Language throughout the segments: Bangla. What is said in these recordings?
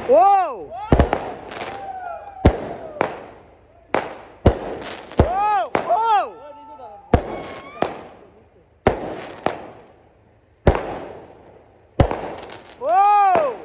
Whoa! Whoa! Whoa! Whoa!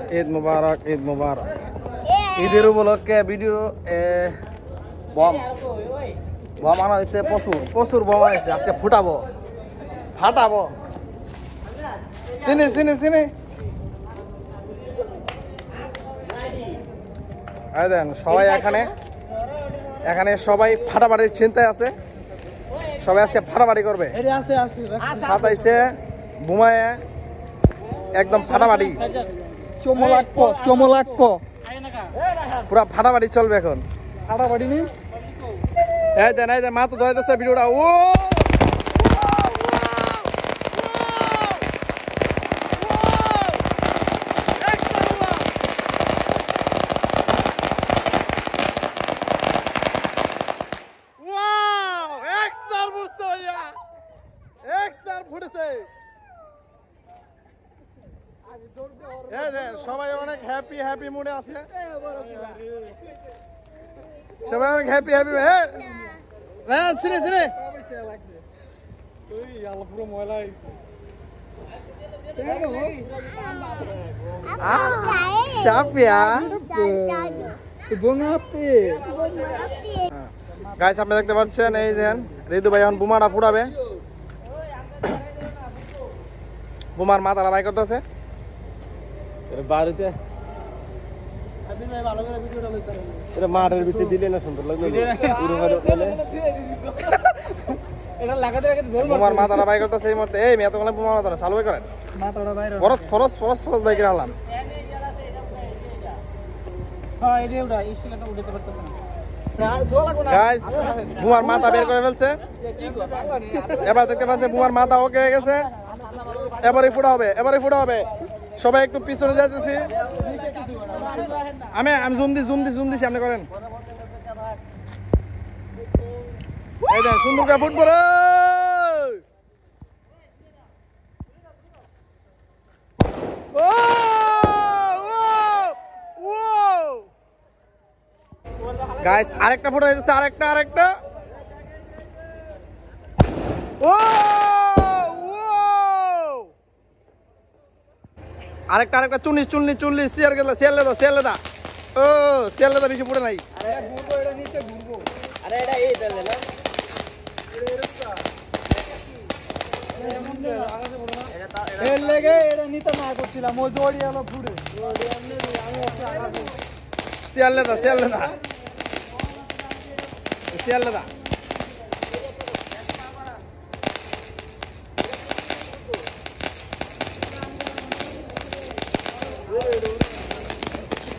Eid Mubarak, Eid Mubarak. ঈদের উপলক্ষে ভিডিও বম বম আনা হয়েছে প্রচুর বম আনাইছে আজকে ফুটাবো ফাটাবো চিনি চিনি চিনি দেন সবাই এখানে সবাই ফাটাফাটির চিন্তায় আছে সবাই আজকে ফাটাফাটি করবে ফাটাইছে বুমায় একদম ফাটাফাটি চমলাক্ক পুরা ফাটাফাটি চলবে এখন ফাটাফাটি নি এই দেন মা তো ধরাইতেছে ভিডিওটা ও সবাই অনেক হ্যাপি মুডে আছে সবাই অনেক হ্যাপি হ্যাঁ চিনে পুরো ময়লা গাইস আপনি দেখতে পাচ্ছেন এই যে ঋতু ভাই এখন বোমাটা ফুটাবে বোমার মাথাটা বাই করতেছে বাড়িতে মাঠের ভিতরে দিলে না সুন্দর লাগলো বোমার মাথাটা বাই করতেছে এই মুহূর্তে এই মেয়ে তো বোমার মাথাটা চালু করেন ফরস বাইক রাখলাম বোমার মাথা বের করে ফেলছে এবার দেখতে পাচ্ছে বোমার মাথা ওকে হয়ে গেছে এবারে ফুটা হবে সবাই একটু পিছনে যাচ্ছি আমি জুম দিছি আপনি করেন এই দেন সুন্দর করে ফুটবল গাইস আরেকটা ফুটা হয়েছে আরেকটা ও আরেকটা চুল্লি শেয়ার লেদা ও শেয়ার লেদা বেশি পড়ে নাই শেয়ার লেদা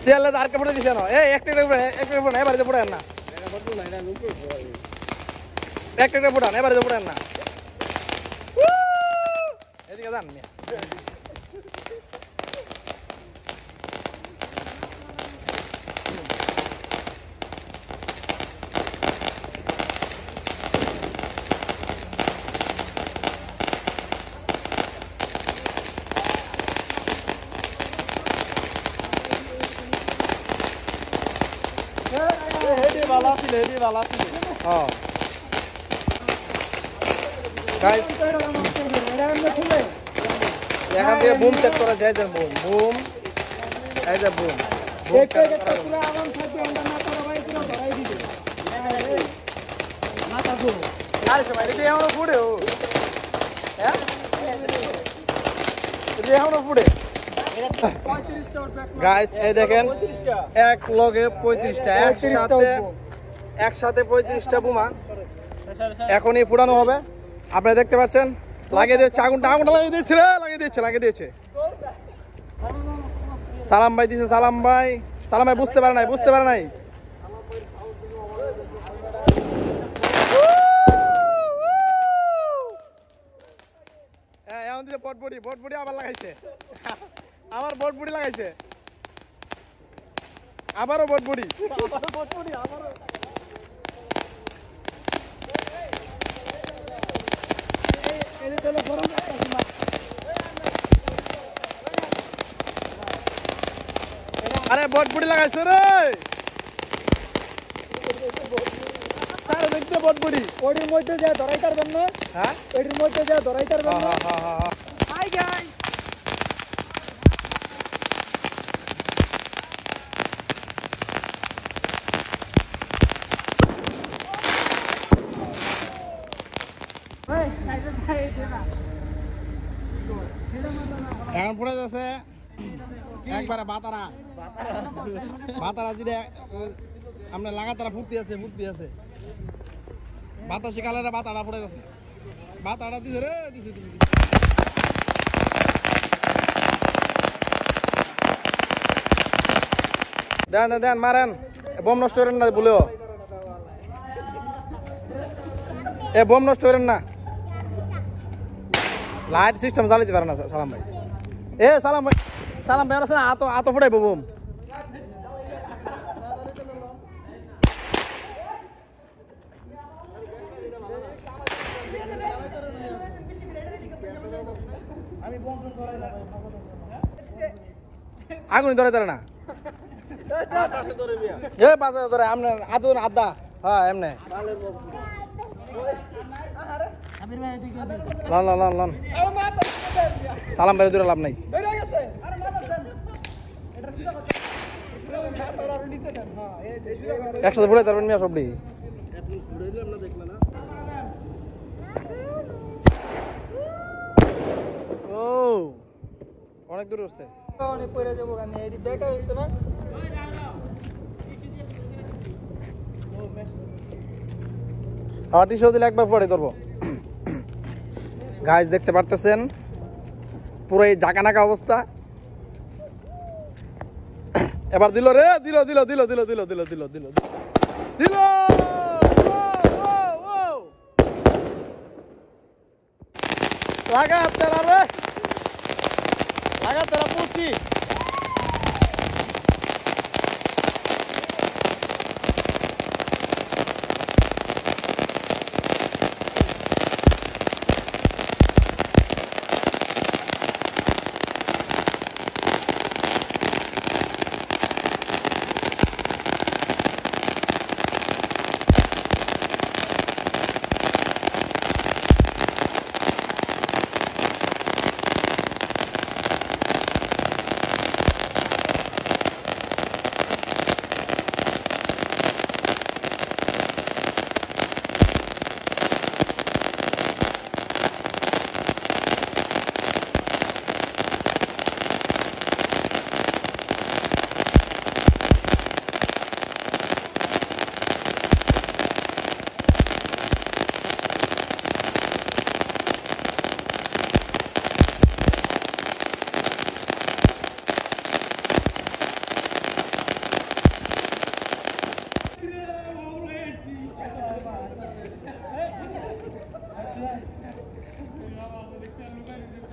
চেয়ারলে আর কে ফুটে দিছে না এই একটা ফুটান এবারে ফুটান না একটা ফুটান এবারে ফুটান না এদিকে যান এখান থেকে বুম সেট করা যায়, যে বুম বুম এই যে বুম একটা পুরো আরাম থাকবে, আমরা না করা ভাই পুরো ধরাই দিবে মাথা গো আরে সবাই এটা এখনো ফুড়ে ও হ্যাঁ এটা এখনো ফুড়ে 35 টা উঠবে গাইস এই দেখেন এক লগে 35টা একসাথে 35টা বোমা এখনই ফুটানো হবে। আপনারা দেখতে পাচ্ছেন লাগিয়ে দিয়েছে, আগুনটা লাগিয়ে দিয়েছে রে, লাগিয়ে দিয়েছে। সালাম ভাই দিছে, সালাম ভাই বুঝতে পারে নাই এখন দিছে বটবুড়ি আবার লাগাইছে, আবার বটবুড়ি লাগাইছে, আবারও বটবুড়ি আরে বটবুড়ি লাগাইছে রে, দেখতে বটবুড়ি ওটির মধ্যে যা ধরাই পারবেন না, হ্যাঁ এটির মধ্যে যা ধরাই পারবেন না। হাই গাইস, এখন পড়ে যাচ্ছে একবারে বাতারা যেটা আমরা লাগাতার ফুটতে আছে বাতাসি কালারে বাতাড়া পড়ে গেছে, বাতাড়া দিছে রে, দিছে দেন মারেন, বোম নষ্ট করেন না বলেও, বোম নষ্ট করেন না, লাইট সিস্টেম জ্বালাইতে পারে না সালাম ভাই। সালাম ভাই আছে না, আতো ফুটাইবো বোম। আগুন ধরে না ধরে আদা, হ্যাঁ এমনি লন সালাম ভাই দূরে লাভ নাই, একসাথে ফুটাই পারবেন মিয়া সবটি। ও অনেক দূরে উঠছে, অনেক পড়ে যাবো গানে, এটি দেখা হচ্ছে না। আর টিশো দিলে একবার পরে ধরবো। গাইস দেখতে পারতেছেন পুরো এই জাকানাকা অবস্থা। এবার দিল রে, দিল লাগা তেরা পুচি।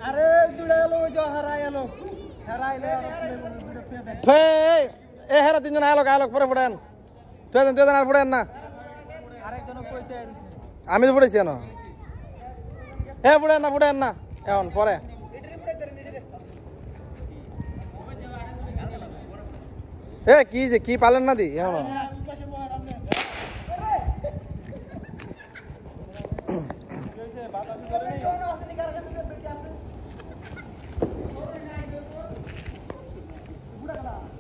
আরে দুড়ালো जो हरायलो हरायले এ হেরা তিনজন আলোক পরে ফুটেন, তুই আর ফুটেন না, আরেকজন কইছে আমি তো ফুটেছি না, ফুটেন না এখন পরে। কি পালেন না দি এখন টাকা